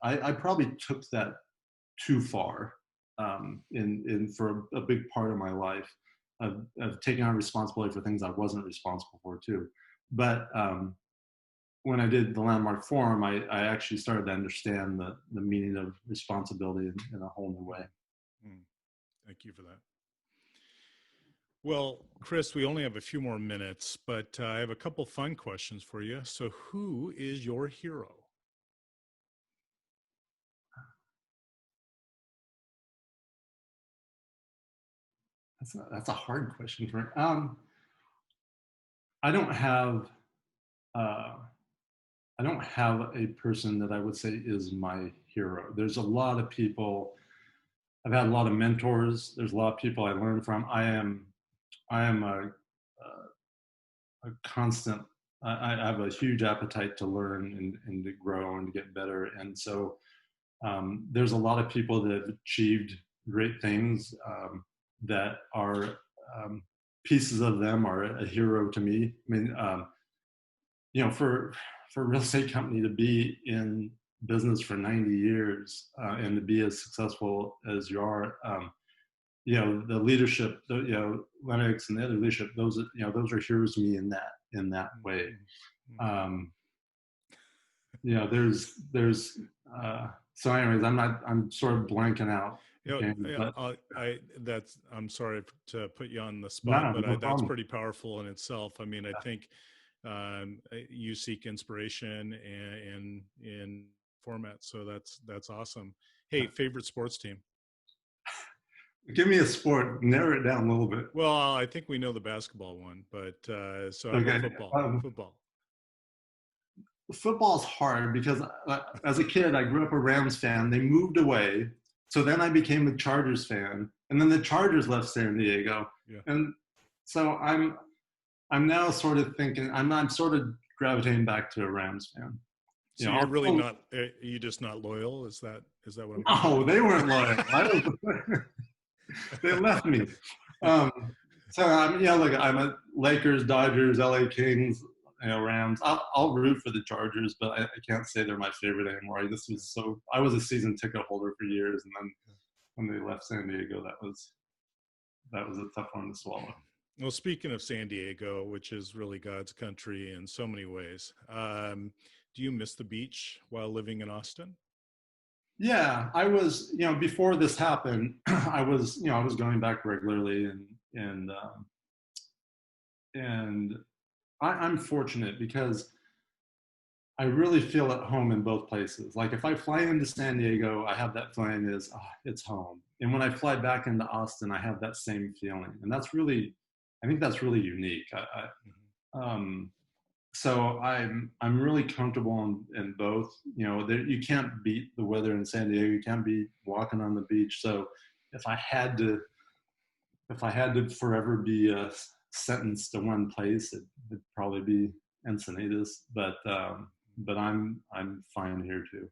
I probably took that too far for a big part of my life of taking on responsibility for things I wasn't responsible for too. but when I did the Landmark Forum, I actually started to understand the meaning of responsibility in a whole new way. Thank you for that. Well, Chris, we only have a few more minutes, but I have a couple fun questions for you. So who is your hero? That's a hard question for me. I don't have a person that I would say is my hero. There's a lot of people. I've had a lot of mentors. There's a lot of people I learn from. I am a constant. I have a huge appetite to learn and to grow and to get better. And so there's a lot of people that have achieved great things that are pieces of them are a hero to me. I mean, for a real estate company to be in business for 90 years and to be as successful as you are, the leadership, Lennox and the other leadership, those are heroes to me in that way. So anyways, I'm sort of blanking out. I'm sorry to put you on the spot, but no that's problem. pretty powerful in itself. I mean, I think you seek inspiration in format, so that's awesome. Hey, favorite sports team? Give me a sport, narrow it down a little bit. Well, I think we know the basketball one, but so okay. football. Football's hard because as a kid, I grew up a Rams fan. They moved away. So then I became a Chargers fan. And then the Chargers left San Diego. Yeah. And so I'm now sort of thinking, I'm sort of gravitating back to a Rams fan. So you're really not, you're just not loyal? Is that what I'm Oh, they weren't loyal. They left me. So I'm a Lakers, Dodgers, LA Kings, Rams. I'll root for the Chargers, but I can't say they're my favorite anymore. I was a season ticket holder for years, and then when they left San Diego, that was a tough one to swallow. Well, speaking of San Diego, which is really God's country in so many ways, do you miss the beach while living in Austin? Yeah, I was, before this happened, I was going back regularly, and I'm fortunate because I really feel at home in both places. Like if I fly into San Diego, I have that feeling it's home. And when I fly back into Austin, I have that same feeling. And I think that's really unique. So I'm really comfortable in both. You can't beat the weather in San Diego. You can't be walking on the beach. So if I had to forever be sentenced to one place, it'd probably be Encinitas. But I'm fine here too.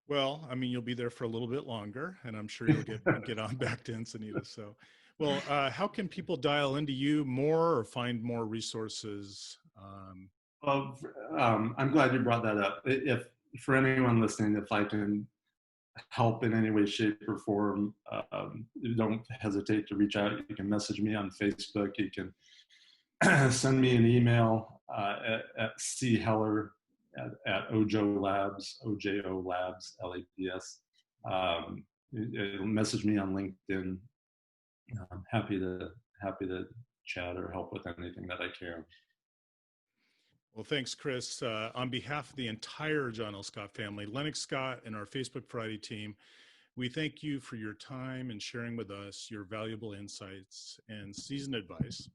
Well, I mean, you'll be there for a little bit longer, and I'm sure you'll get on back to Encinitas. So, well, how can people dial into you more or find more resources? I'm glad you brought that up. If for anyone listening, if I can help in any way, shape, or form, don't hesitate to reach out. You can message me on Facebook. You can send me an email at cheller at Ojo Labs, OJO Labs, LAPS. Message me on LinkedIn. I'm happy to chat or help with anything that I can. Well, thanks, Chris. On behalf of the entire John L. Scott family, Lennox Scott, and our Facebook Friday team, we thank you for your time and sharing with us your valuable insights and seasoned advice.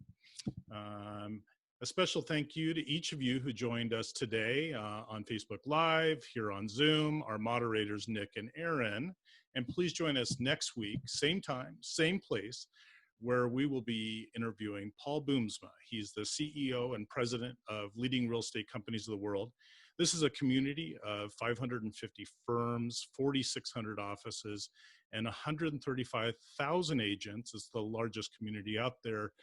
A special thank you to each of you who joined us today on Facebook Live, here on Zoom, our moderators, Nick and Aaron. And please join us next week, same time, same place, where we will be interviewing Paul Boomsma. He's the CEO and president of leading real estate companies of the world. This is a community of 550 firms, 4,600 offices, and 135,000 agents. It's the largest community out there.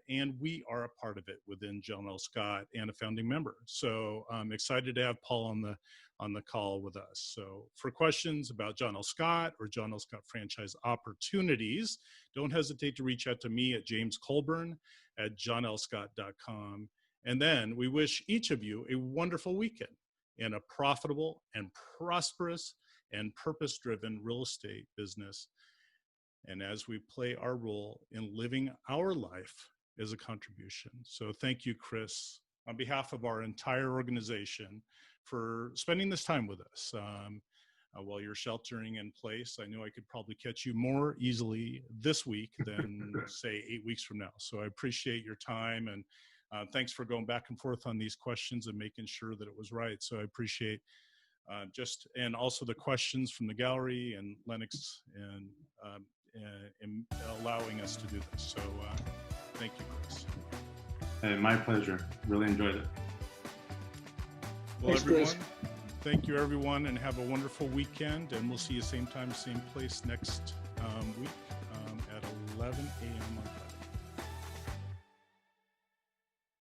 And we are a part of it within John L. Scott and a founding member. So I'm excited to have Paul on the call with us. So for questions about John L. Scott or John L. Scott franchise opportunities, don't hesitate to reach out to me at James Colburn at johnlscott.com. And then we wish each of you a wonderful weekend in a profitable and prosperous and purpose-driven real estate business. And as we play our role in living our life as a contribution. So thank you, Chris, on behalf of our entire organization for spending this time with us. While you're sheltering in place, I know I could probably catch you more easily this week than say 8 weeks from now. So I appreciate your time, and thanks for going back and forth on these questions and making sure that it was right. So I appreciate and also the questions from the gallery and Lennox and allowing us to do this. So thank you, Chris. Hey, my pleasure. Really enjoyed it. Well, Thanks, everyone, Chris. thank you, everyone, and have a wonderful weekend. And we'll see you same time, same place next week at 11 a.m. on Friday.